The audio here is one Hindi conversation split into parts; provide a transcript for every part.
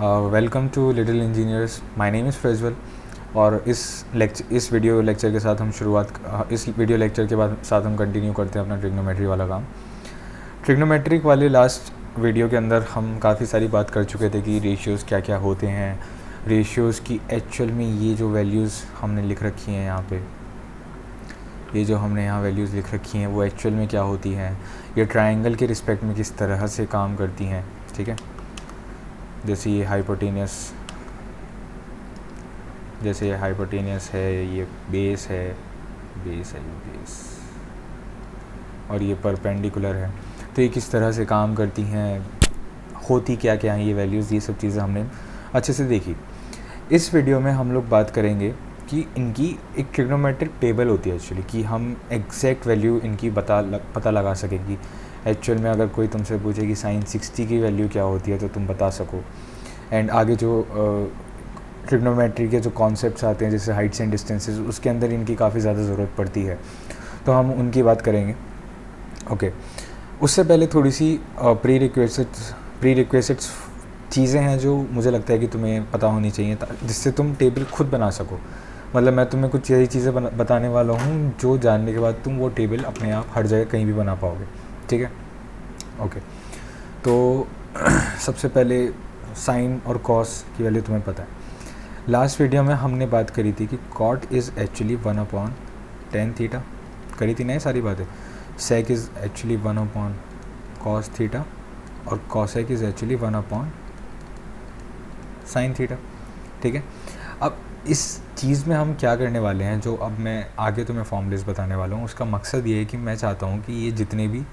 Welcome to little engineers. My name is Prajwal और इस वीडियो लेक्चर के साथ हम इस वीडियो लेक्चर के बाद साथ हम कंटिन्यू करते हैं अपना ट्रिग्नोमेट्री वाला काम। ट्रिग्नोमेट्रिक वाले लास्ट वीडियो के अंदर हम काफ़ी सारी बात कर चुके थे कि रेशियोज़ क्या क्या होते हैं, रेशियोज़ की एक्चुअल में ये जो वैल्यूज़ हमने लिख रखी हैं यहाँ पे, ये जो हमने यहाँ वैल्यूज़ लिख रखी हैं वो एक्चुअल में क्या होती हैं, ये ट्रायंगल के रिस्पेक्ट में किस तरह से काम करती हैं। ठीक है, जैसे ये हाइपोटेनियस है, ये बेस है, ये बेस, और ये परपेंडिकुलर है। तो ये किस तरह से काम करती हैं, होती क्या क्या हैं ये वैल्यूज़, ये सब चीज़ें हमने अच्छे से देखी। इस वीडियो में हम लोग बात करेंगे कि इनकी एक ट्रिग्नोमेट्रिक टेबल होती है एक्चुअली, कि हम एग्जैक्ट वैल्यू इनकी पता लगा सकेंगी। एक्चुअल में अगर कोई तुमसे पूछे कि साइन 60 की वैल्यू क्या होती है तो तुम बता सको। एंड आगे जो ट्रिग्नोमेट्री के जो कॉन्सेप्ट्स आते हैं जैसे हाइट्स एंड डिस्टेंसेस, उसके अंदर इनकी काफ़ी ज़्यादा ज़रूरत पड़ती है, तो हम उनकी बात करेंगे। ओके, उससे पहले थोड़ी सी प्री रिक्वेस्ट्स चीज़ें हैं जो मुझे लगता है कि तुम्हें पता होनी चाहिए, जिससे तुम टेबल खुद बना सको। मतलब मैं तुम्हें कुछ यही चीज़ें बताने वाला हूँ जो जानने के बाद तुम वो टेबल अपने आप हर जगह कहीं भी बना पाओगे। ठीक है, ओके। तो सबसे पहले साइन और कॉस की वैल्यू तुम्हें पता है। लास्ट वीडियो में हमने बात करी थी कि cot is actually 1/tan theta, करी थी ना ये सारी बातें। सेक इज़ एक्चुअली 1/cos थीटा और cosec is actually 1/sin theta. ठीक है, अब इस चीज़ में हम क्या करने वाले हैं, जो अब मैं आगे तुम्हें फॉर्मूलेस बताने वाला हूँ, उसका मकसद ये है कि मैं चाहता हूँ कि ये जितने भी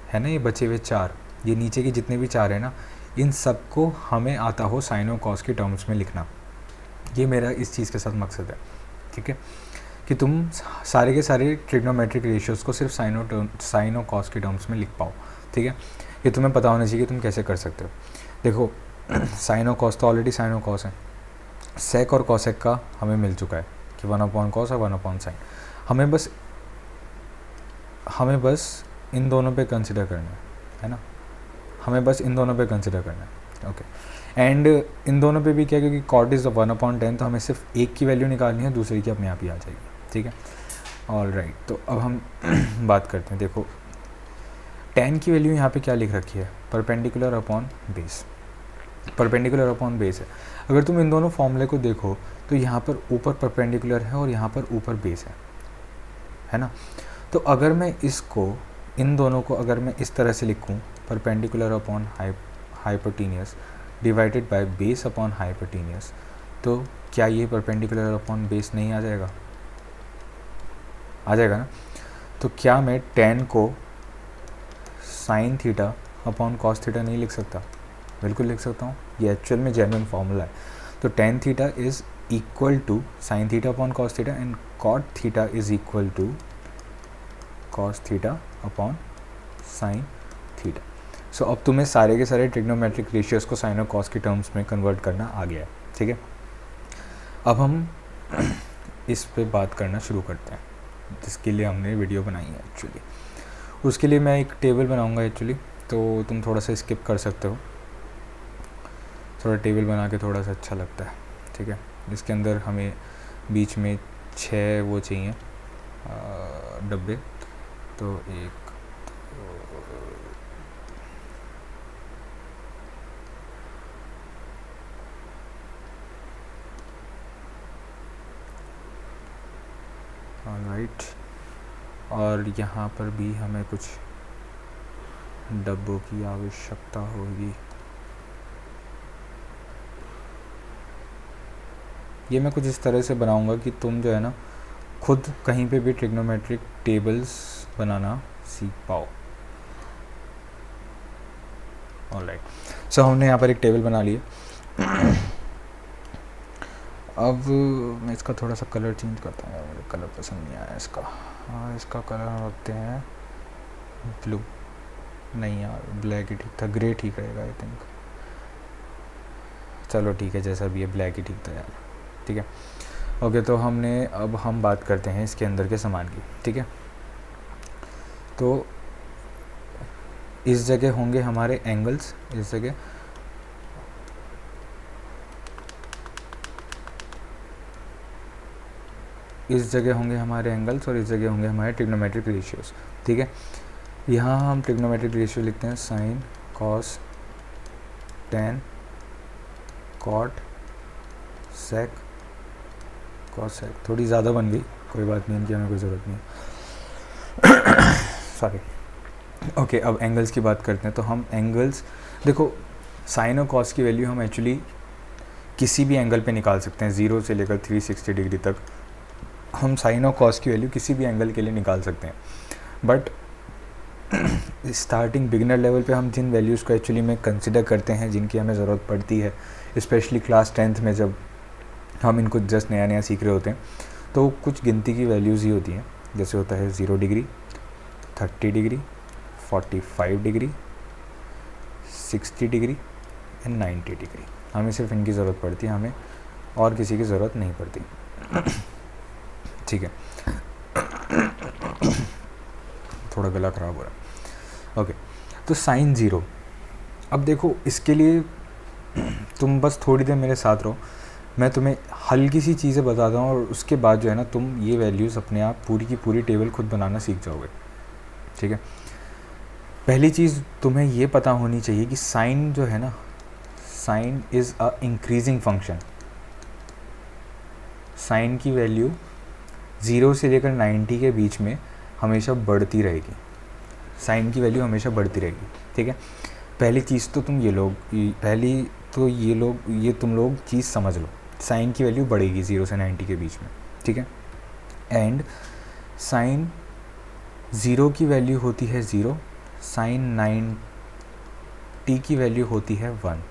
है ना, ये बचे हुए चार, ये नीचे के जितने भी चार है ना, इन सब को हमें आता हो साइन और कॉस के टर्म्स में लिखना। ये मेरा इस चीज़ के साथ मकसद है। ठीक है, कि तुम सारे के सारे ट्रिग्नोमेट्रिक रेशियोज़ को सिर्फ साइन और कॉस के टर्म्स में लिख पाओ। ठीक है, ये तुम्हें पता होना चाहिए कि तुम कैसे कर सकते हो। देखो, साइन और कॉस तो ऑलरेडी साइन और कॉस है। सेक और कॉसेक का हमें मिल चुका है कि 1/cos और 1/sin। हमें बस इन दोनों पे कंसिडर करना है ना, हमें बस इन दोनों पे कंसिडर करना है। ओके, एंड इन दोनों पे भी क्या, क्योंकि कॉट इज़ 1/10, तो हमें सिर्फ एक की वैल्यू निकालनी है, दूसरी की अपने आप ही आ जाएगी। ठीक है, ऑल राइट। तो अब हम बात करते हैं। देखो, tan की वैल्यू यहाँ पे क्या लिख रखी है, perpendicular upon base. Perpendicular upon base है। अगर तुम इन दोनों फॉर्मूले को देखो तो यहाँ पर ऊपर परपेंडिकुलर है और यहाँ पर ऊपर बेस है ना। तो अगर मैं इसको, इन दोनों को अगर मैं इस तरह से लिखूँ, perpendicular upon hypotenuse divided by base upon hypotenuse, तो क्या ये परपेंडिकुलर अपॉन बेस नहीं आ जाएगा? आ जाएगा ना। तो क्या मैं tan को sign theta upon cos theta नहीं लिख सकता? बिल्कुल लिख सकता हूँ। ये एक्चुअल में जेन्युइन फार्मूला है। तो tan theta is equal to sine theta upon cos theta and cot theta is equal to cos theta upon sine theta. So अब तुम्हें सारे के सारे ट्रिग्नोमेट्रिक रेशियोज़ को साइन और कॉस के टर्म्स में कन्वर्ट करना आ गया है। ठीक है, अब हम इस पे बात करना शुरू करते हैं, जिसके लिए हमने वीडियो बनाई है एक्चुअली। उसके लिए मैं एक टेबल बनाऊंगा एक्चुअली, तो तुम थोड़ा सा स्किप कर सकते हो। थोड़ा टेबल बना के थोड़ा सा अच्छा लगता है। ठीक है, जिसके अंदर हमें बीच में 6 वो चाहिए डब्बे। तो एक, ऑलराइट, और यहाँ पर भी हमें कुछ डब्बों की आवश्यकता होगी। ये मैं कुछ इस तरह से बनाऊंगा कि तुम जो है ना खुद कहीं पे भी ट्रिग्नोमेट्रिक टेबल्स बनाना सीख पाओ। ऑलराइट, सो हमने यहाँ पर एक टेबल बना लिया। अब मैं इसका थोड़ा सा कलर चेंज करता हूँ, मुझे कलर पसंद नहीं आया इसका। हाँ, इसका कलर हम रखते हैं ब्लू। नहीं यार, ब्लैक ही ठीक था, ग्रे ठीक रहेगा आई थिंक। चलो ठीक है, जैसा भी है ब्लैक ही ठीक था यार। ठीक है, ओके। तो अब हम बात करते हैं इसके अंदर के सामान की। ठीक है, तो इस जगह होंगे हमारे एंगल्स, इस जगह इस जगह होंगे हमारे एंगल्स और इस जगह होंगे हमारे ट्रिग्नोमेट्रिक रेशियोज, ठीक है। यहाँ हम ट्रिग्नोमेट्रिक रेशियो लिखते हैं साइन, कॉस, टेन, कॉट, सेक, कॉसेक। थोड़ी ज़्यादा बन गई, कोई बात नहीं, इनकी हमें कोई ज़रूरत नहीं है सॉरी। ओके, अब एंगल्स की बात करते हैं। तो हम एंगल्स देखो, साइन और कॉस की वैल्यू हम एक्चुअली किसी भी एंगल पे निकाल सकते हैं, 0 से लेकर 360 डिग्री तक हम साइन और कॉस की वैल्यू किसी भी एंगल के लिए निकाल सकते हैं। बट स्टार्टिंग बिगिनर लेवल पे हम जिन वैल्यूज़ को एक्चुअली में कंसिडर करते हैं, जिनकी हमें ज़रूरत पड़ती है, स्पेशली क्लास 10th में जब हम इनको जस्ट नया नया सीख रहे होते हैं, तो कुछ गिनती की वैल्यूज़ ही होती हैं। जैसे होता है 0 degree, 30 degree, 45 degree, 60 degree and 90 degree. हमें सिर्फ इनकी ज़रूरत पड़ती है, हमें और किसी की ज़रूरत नहीं पड़ती, ठीक है। थोड़ा गला ख़राब हो रहा है। ओके, तो साइन 0। अब देखो, इसके लिए तुम बस थोड़ी देर मेरे साथ रहो, मैं तुम्हें हल्की सी चीज़ें बताता हूँ और उसके बाद जो है ना, तुम ये वैल्यूज़ अपने आप पूरी की पूरी टेबल खुद बनाना सीख जाओगे, ठीक है। पहली चीज़ तुम्हें ये पता होनी चाहिए कि साइन जो है ना, sine is a increasing function. Sine की वैल्यू 0 से लेकर 90 के बीच में हमेशा बढ़ती रहेगी। साइन की वैल्यू हमेशा बढ़ती रहेगी, ठीक है। पहली चीज़ तो तुम ये तुम लोग चीज़ समझ लो, साइन की वैल्यू बढ़ेगी 0 से 90 के बीच में, ठीक है। एंड साइन 0 की वैल्यू होती है 0, साइन 90 की वैल्यू होती है 1,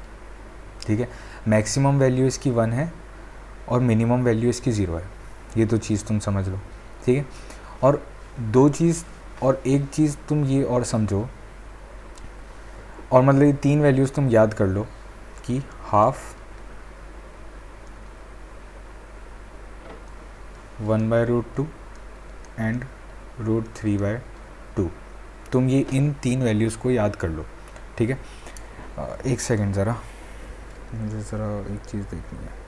ठीक है। मैक्सिमम वैल्यू इसकी 1 है और मिनिमम वैल्यू इसकी 0 है। ये तो चीज़ तुम समझ लो, ठीक है। और एक चीज़ तुम ये और समझो, और मतलब ये 3 वैल्यूज़ तुम याद कर लो कि हाफ, 1/√2 एंड √3/2। तुम ये इन 3 वैल्यूज़ को याद कर लो, ठीक है। एक सेकंड ज़रा, मुझे ज़रा एक चीज़ देखनी है।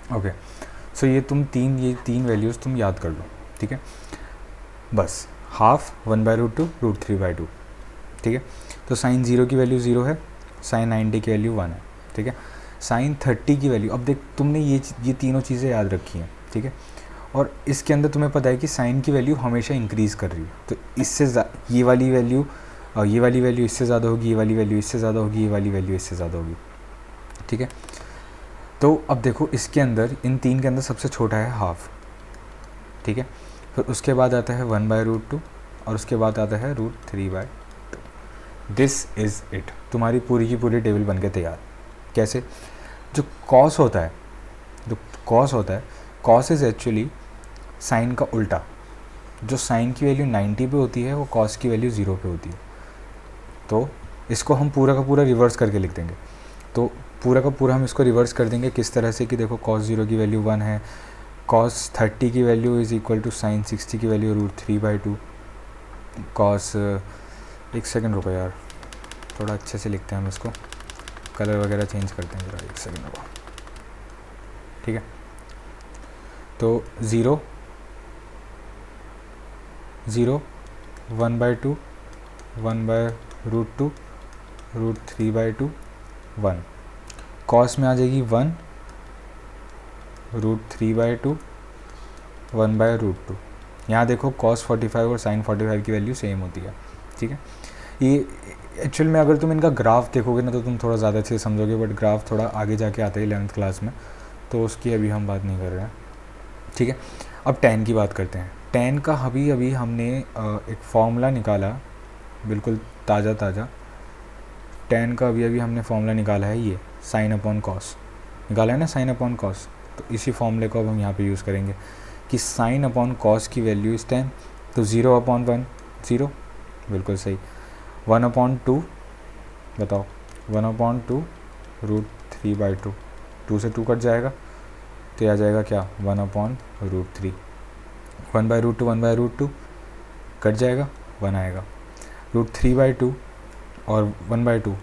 ओके, सो ये तीन वैल्यूज़ तुम याद कर लो, ठीक है। बस हाफ, 1/√2, √3/2, ठीक है। तो साइन 0 की वैल्यू 0 है, साइन 90 की वैल्यू 1 है, ठीक है। साइन 30 की वैल्यू, अब देख तुमने ये तीनों चीज़ें याद रखी हैं, ठीक है। और इसके अंदर तुम्हें पता है कि साइन की वैल्यू हमेशा इंक्रीज़ कर रही है, तो इससे ये वाली वैल्यू इससे ज़्यादा होगी, ये वाली वैल्यू इससे ज़्यादा होगी, ये वाली वैल्यू इससे ज़्यादा होगी, ठीक है। तो अब देखो, इसके अंदर इन 3 के अंदर सबसे छोटा है हाफ, ठीक है। फिर उसके बाद आता है 1/√2 और उसके बाद आता है √3/2। दिस इज़ इट, तुम्हारी पूरी की पूरी टेबल बन के तैयार। कैसे? जो कॉस होता है, कॉस इज़ एक्चुअली साइन का उल्टा। जो साइन की वैल्यू 90 पे होती है, वो कॉस की वैल्यू 0 पे होती है। तो इसको हम पूरा का पूरा रिवर्स करके लिख देंगे। तो पूरा का पूरा हम इसको रिवर्स कर देंगे किस तरह से कि देखो, cos 0 की वैल्यू 1 है, cos 30 की value is equal to sine 60 की वैल्यू √3/2, cos, एक सेकंड रुको यार, थोड़ा अच्छे से लिखते हैं हम इसको, कलर वगैरह चेंज करते हैं ज़रा, एक सेकंड रुको, ठीक है। तो 0 1/2, 1/√2, √3/2, 1। कॉस में आ जाएगी 1, √3/2, 1/√2। यहाँ देखो cos 45 और sin 45 की वैल्यू सेम होती है, ठीक है। ये एक्चुअल में अगर तुम इनका ग्राफ देखोगे ना, तो तुम थोड़ा ज़्यादा अच्छे से समझोगे, बट ग्राफ थोड़ा आगे जाके आता है 11th क्लास में, तो उसकी अभी हम बात नहीं कर रहे हैं, ठीक है। अब tan की बात करते हैं। tan का अभी हमने एक फॉर्मूला निकाला, बिल्कुल ताज़ा tan का अभी हमने फॉर्मूला निकाला है, ये साइन अपॉन कॉस निकाला है ना, साइन अपॉन कॉस। तो इसी फॉर्मूले को अब हम यहाँ पे यूज़ करेंगे कि साइन अपॉन कॉस की वैल्यू इस टाइम, तो 0/1 0, बिल्कुल सही। 1/2 बताओ, 1/2 √3/2, 2 से 2 कट जाएगा तो ये आ जाएगा क्या 1/√3। 1/√2 1/√2 कट जाएगा 1 आएगा। √3/2 और 1/2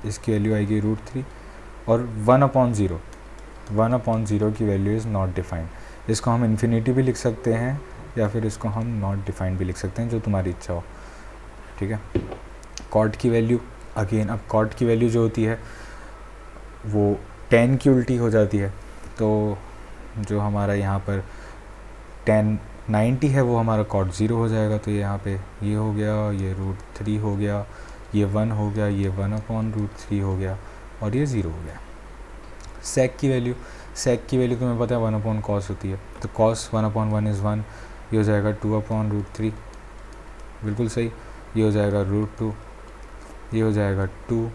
इसकी वैल्यू आएगी √3 और 1/0, 1/0 की वैल्यू इज़ नॉट डिफाइंड। इसको हम इन्फिनिटी भी लिख सकते हैं या फिर इसको हम नॉट डिफाइंड भी लिख सकते हैं, जो तुम्हारी इच्छा हो, ठीक है। कॉट की वैल्यू अगेन, अब कॉट की वैल्यू जो होती है वो 10 की उल्टी हो जाती है, तो जो हमारा यहाँ पर 10/90 है वो हमारा कॉट 0 हो जाएगा। तो ये यहाँ पे ये हो गया, ये √3 हो गया, ये 1 हो गया, ये 1/√3 हो गया और ये 0 हो गया। सेक की वैल्यू, सेक की वैल्यू तुम्हें पता है 1/cos होती है, तो cos 1/1 इज़ 1, ये हो जाएगा 2/√3, बिल्कुल सही। ये हो जाएगा √2, ये हो जाएगा 2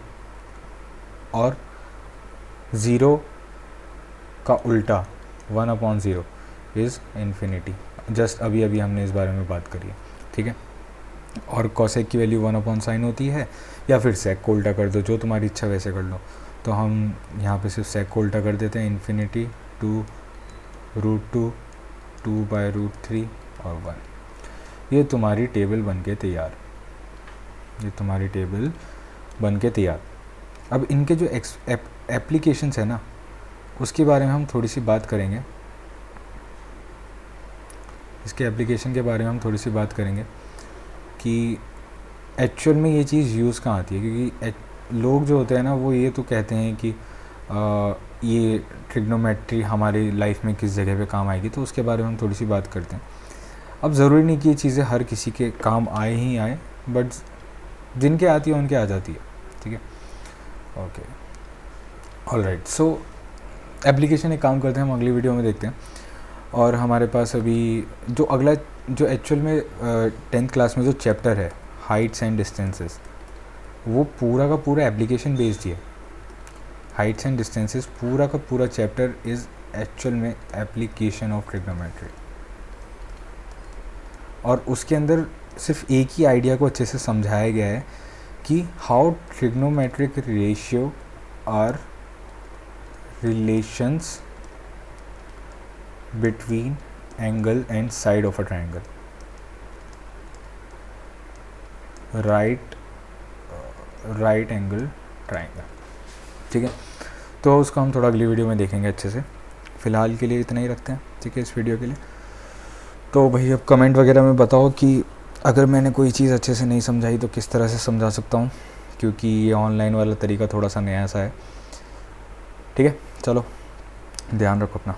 और 0 का उल्टा 1/0 इज़ इन्फिनिटी। जस्ट अभी अभी हमने इस बारे में बात करी है, ठीक है। और कॉसेक की वैल्यू 1/sin होती है, या फिर सेक को उल्टा कर दो, जो तुम्हारी इच्छा वैसे कर लो। तो हम यहाँ पे सिर्फ सेक को उल्टा कर देते हैं, इन्फिनिटी 2 √2 2/√3 और 1। ये तुम्हारी टेबल बन के तैयार, ये तुम्हारी टेबल बन के तैयार। अब इनके जो एप्लीकेशंस है ना, उसके बारे में हम थोड़ी सी बात करेंगे, इसके एप्लीकेशन के बारे में हम थोड़ी सी बात करेंगे कि एक्चुअल में ये चीज़ यूज़ कहाँ आती है। क्योंकि लोग जो होते हैं ना वो ये तो कहते हैं कि ये ट्रिग्नोमेट्री हमारी लाइफ में किस जगह पे काम आएगी, तो उसके बारे में हम थोड़ी सी बात करते हैं। अब ज़रूरी नहीं कि ये चीज़ें हर किसी के काम आए ही आए, बट जिनके आती है उनके आ जाती है, ठीक है। Okay, alright. सो एप्लीकेशन एक काम करते हैं, हम अगली वीडियो में देखते हैं। और हमारे पास अभी जो अगला, जो एक्चुअल में 10th क्लास में जो चैप्टर है हाइट्स एंड डिस्टेंसेस, वो पूरा का पूरा एप्लीकेशन बेस्ड ही है। हाइट्स एंड डिस्टेंसेस पूरा का पूरा चैप्टर इज़ एक्चुअल में एप्लीकेशन ऑफ ट्रिग्नोमेट्री। और उसके अंदर सिर्फ एक ही आइडिया को अच्छे से समझाया गया है कि how trigonometric ratio are relations between angle and side of a triangle, right angle triangle, ठीक है। तो उसको हम थोड़ा अगली वीडियो में देखेंगे अच्छे से। फ़िलहाल के लिए इतना ही रखते हैं, ठीक है, इस वीडियो के लिए। तो भाई अब कमेंट वगैरह में बताओ कि अगर मैंने कोई चीज़ अच्छे से नहीं समझाई तो किस तरह से समझा सकता हूँ, क्योंकि ये ऑनलाइन वाला तरीका थोड़ा सा नया सा है, ठीक है। चलो ध्यान रखो अपना।